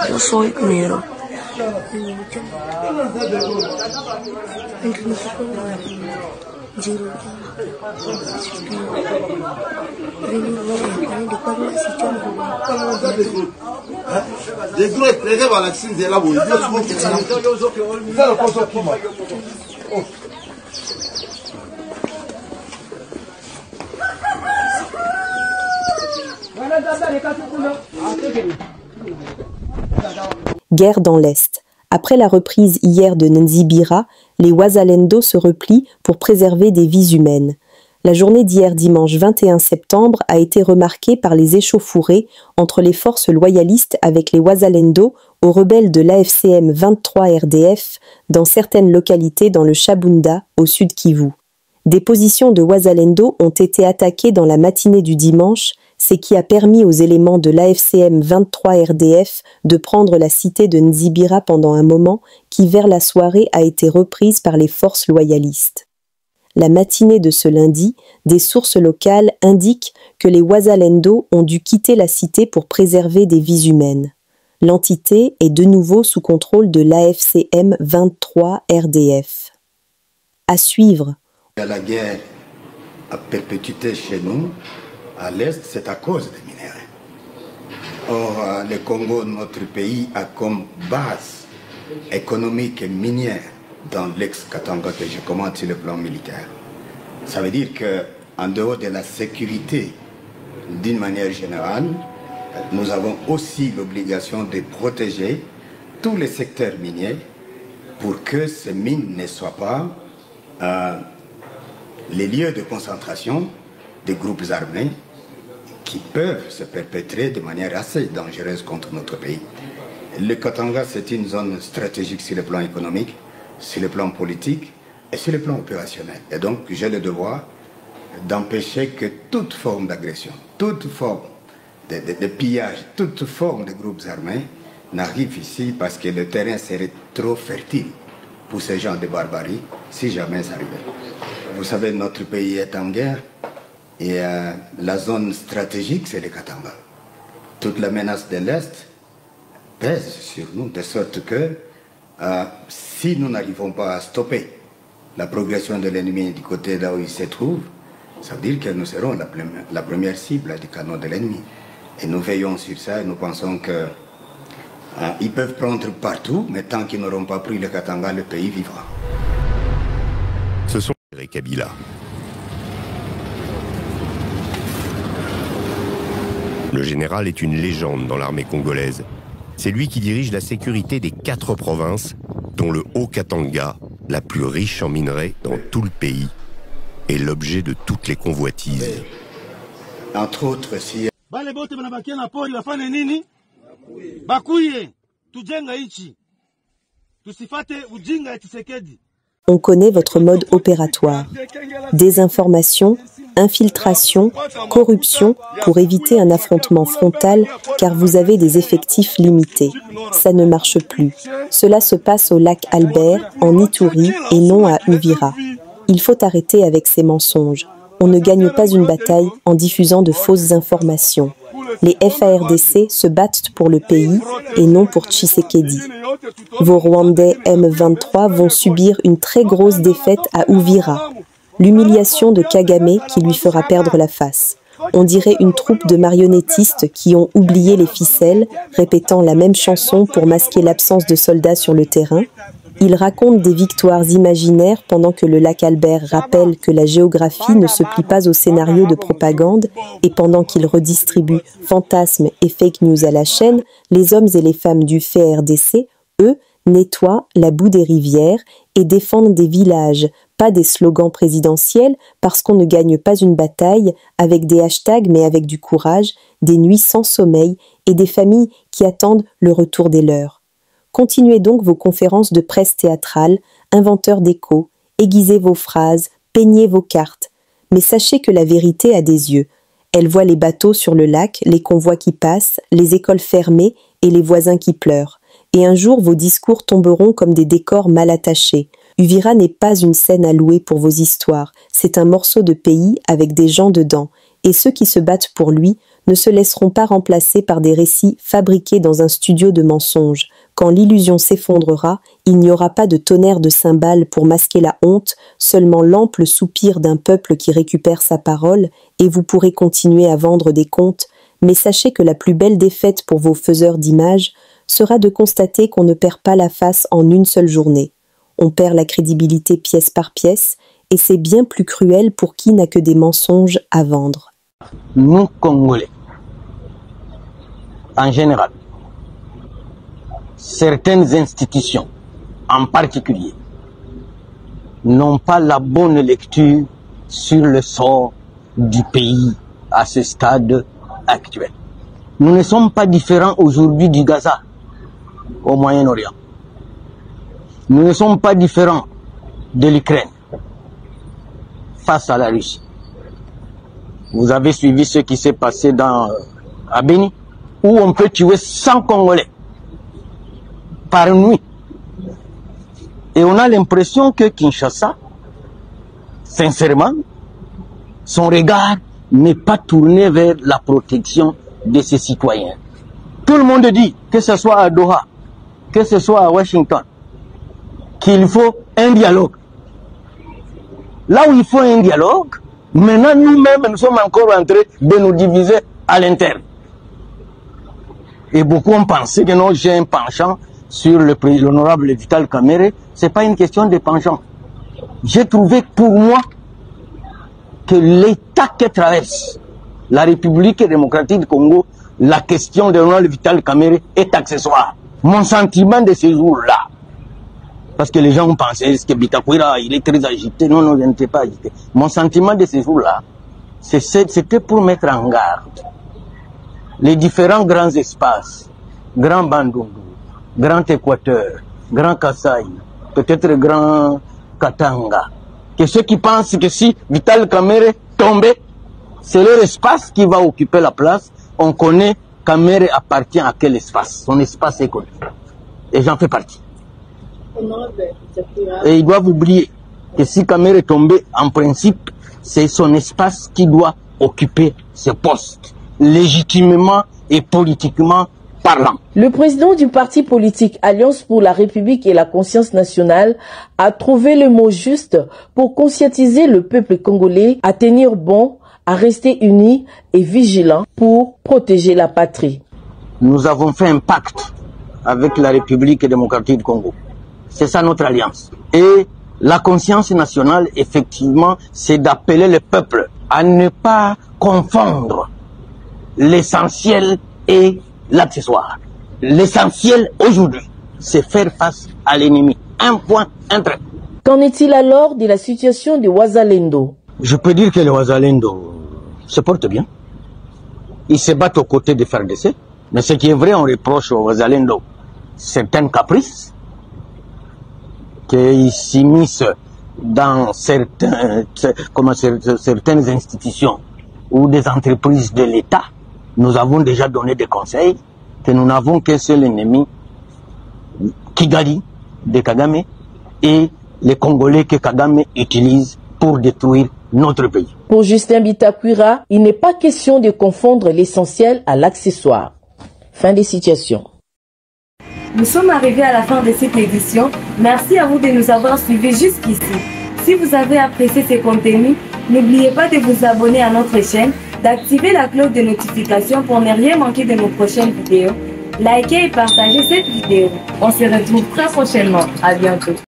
Yo soy minero. Guerre dans l'Est. Après la reprise hier de Nzibira, les Wazalendo se replient pour préserver des vies humaines. La journée d'hier dimanche 21 septembre a été remarquée par les échauffourées entre les forces loyalistes avec les Wazalendo aux rebelles de l'AFCM 23 RDF dans certaines localités dans le Chabunda, au sud Kivu. Des positions de Wazalendo ont été attaquées dans la matinée du dimanche, ce qui a permis aux éléments de l'AFCM 23 RDF de prendre la cité de Nzibira pendant un moment qui, vers la soirée, a été reprise par les forces loyalistes. La matinée de ce lundi, des sources locales indiquent que les Wazalendo ont dû quitter la cité pour préserver des vies humaines. L'entité est de nouveau sous contrôle de l'AFCM 23 RDF. À suivre. La guerre à perpétuité chez nous, à l'Est, c'est à cause des minéraux. Or, le Congo, notre pays, a comme base économique et minière dans l'ex-Katanga que je commente sur le plan militaire. Ça veut dire qu'en dehors de la sécurité, d'une manière générale, nous avons aussi l'obligation de protéger tous les secteurs miniers pour que ces mines ne soient pas les lieux de concentration des groupes armés qui peuvent se perpétrer de manière assez dangereuse contre notre pays. Le Katanga, c'est une zone stratégique sur le plan économique, sur le plan politique et sur le plan opérationnel. Et donc, j'ai le devoir d'empêcher que toute forme d'agression, toute forme de pillage, toute forme de groupes armés n'arrive ici parce que le terrain serait trop fertile pour ce genre de barbarie si jamais ça arrivait. Vous savez, notre pays est en guerre et la zone stratégique, c'est le Katanga. Toute la menace de l'Est pèse sur nous, de sorte que si nous n'arrivons pas à stopper la progression de l'ennemi du côté là où il se trouve, ça veut dire que nous serons la première cible du canon de l'ennemi. Et nous veillons sur ça et nous pensons que ils peuvent prendre partout, mais tant qu'ils n'auront pas pris le Katanga, le pays vivra. Ce sont les Kabila. Le général est une légende dans l'armée congolaise. C'est lui qui dirige la sécurité des 4 provinces, dont le Haut-Katanga, la plus riche en minerais dans tout le pays, est l'objet de toutes les convoitises. Entre autres, si... On connaît votre mode opératoire. Désinformation, infiltration, corruption pour éviter un affrontement frontal car vous avez des effectifs limités. Ça ne marche plus. Cela se passe au lac Albert, en Ituri et non à Uvira. Il faut arrêter avec ces mensonges. On ne gagne pas une bataille en diffusant de fausses informations. Les FARDC se battent pour le pays et non pour Tshisekedi. Vos Rwandais M23 vont subir une très grosse défaite à Uvira. L'humiliation de Kagame qui lui fera perdre la face. On dirait une troupe de marionnettistes qui ont oublié les ficelles, répétant la même chanson pour masquer l'absence de soldats sur le terrain. Ils racontent des victoires imaginaires pendant que le lac Albert rappelle que la géographie ne se plie pas au scénario de propagande et pendant qu'ils redistribuent fantasmes et fake news à la chaîne, les hommes et les femmes du FARDC, eux, nettoient la boue des rivières et défendent des villages, pas des slogans présidentiels parce qu'on ne gagne pas une bataille avec des hashtags mais avec du courage, des nuits sans sommeil et des familles qui attendent le retour des leurs. Continuez donc vos conférences de presse théâtrale, inventeurs d'échos, aiguisez vos phrases, peignez vos cartes. Mais sachez que la vérité a des yeux. Elle voit les bateaux sur le lac, les convois qui passent, les écoles fermées et les voisins qui pleurent. Et un jour, vos discours tomberont comme des décors mal attachés. Uvira n'est pas une scène à louer pour vos histoires. C'est un morceau de pays avec des gens dedans. et ceux qui se battent pour lui ne se laisseront pas remplacer par des récits fabriqués dans un studio de mensonges. Quand l'illusion s'effondrera, il n'y aura pas de tonnerre de cymbales pour masquer la honte, seulement l'ample soupir d'un peuple qui récupère sa parole, et vous pourrez continuer à vendre des contes, mais sachez que la plus belle défaite pour vos faiseurs d'images sera de constater qu'on ne perd pas la face en une seule journée. On perd la crédibilité pièce par pièce, et c'est bien plus cruel pour qui n'a que des mensonges à vendre. Nous, Congolais, en général, certaines institutions, en particulier, n'ont pas la bonne lecture sur le sort du pays à ce stade actuel. Nous ne sommes pas différents aujourd'hui du Gaza, au Moyen-Orient. Nous ne sommes pas différents de l'Ukraine face à la Russie. Vous avez suivi ce qui s'est passé à Béni, où on peut tuer 100 Congolais par nuit. Et on a l'impression que Kinshasa, sincèrement, son regard n'est pas tourné vers la protection de ses citoyens. Tout le monde dit, que ce soit à Doha, que ce soit à Washington, qu'il faut un dialogue. Là où il faut un dialogue, maintenant nous-mêmes nous sommes encore en train de nous diviser à l'interne. Et beaucoup ont pensé que non, j'ai un penchant sur l'honorable Vital Kamerhe. Ce n'est pas une question de penchant. J'ai trouvé pour moi que l'état que traverse la République démocratique du Congo, la question de l'honorable Vital Kamerhe est accessoire. Mon sentiment de ce jour-là, parce que les gens ont pensé que Bitakwira, il est très agité. Non, non, je n'étais pas agité. Mon sentiment de ce jour-là, c'était pour mettre en garde les différents grands espaces, Grand Bandundu, Grand Équateur, Grand Kasaï, peut-être Grand Katanga, que ceux qui pensent que si Vital Kamerhe tombait, c'est leur espace qui va occuper la place. On connaît Kamerhe appartient à quel espace? Son espace est connu. Et j'en fais partie. Et ils doivent oublier que si Kamerhe est tombé, en principe, c'est son espace qui doit occuper ce poste, légitimement et politiquement parlant. Le président du parti politique Alliance pour la République et la conscience nationale a trouvé le mot juste pour conscientiser le peuple congolais à tenir bon, à rester unis et vigilants pour protéger la patrie. Nous avons fait un pacte avec la République démocratique du Congo. C'est ça notre alliance. Et la conscience nationale, effectivement, c'est d'appeler le peuple à ne pas confondre l'essentiel et l'accessoire. L'essentiel aujourd'hui, c'est faire face à l'ennemi. Un point, un trait. Qu'en est-il alors de la situation de Wazalendo? Je peux dire que les Wazalendo se portent bien. Ils se battent aux côtés des FARDC. Mais ce qui est vrai, on reproche aux Wazalendo certaines caprices, qu'ils s'immiscent dans certaines institutions ou des entreprises de l'État. Nous avons déjà donné des conseils que nous n'avons qu'un seul ennemi, Kigali de Kagame, et les Congolais que Kagame utilise pour détruire notre pays. Pour Justin Bitakwira, il n'est pas question de confondre l'essentiel à l'accessoire. Fin des citations. Nous sommes arrivés à la fin de cette édition. Merci à vous de nous avoir suivis jusqu'ici. Si vous avez apprécié ces contenus, n'oubliez pas de vous abonner à notre chaîne, d'activer la cloche de notification pour ne rien manquer de nos prochaines vidéos. Likez et partagez cette vidéo. On se retrouve très prochainement. À bientôt.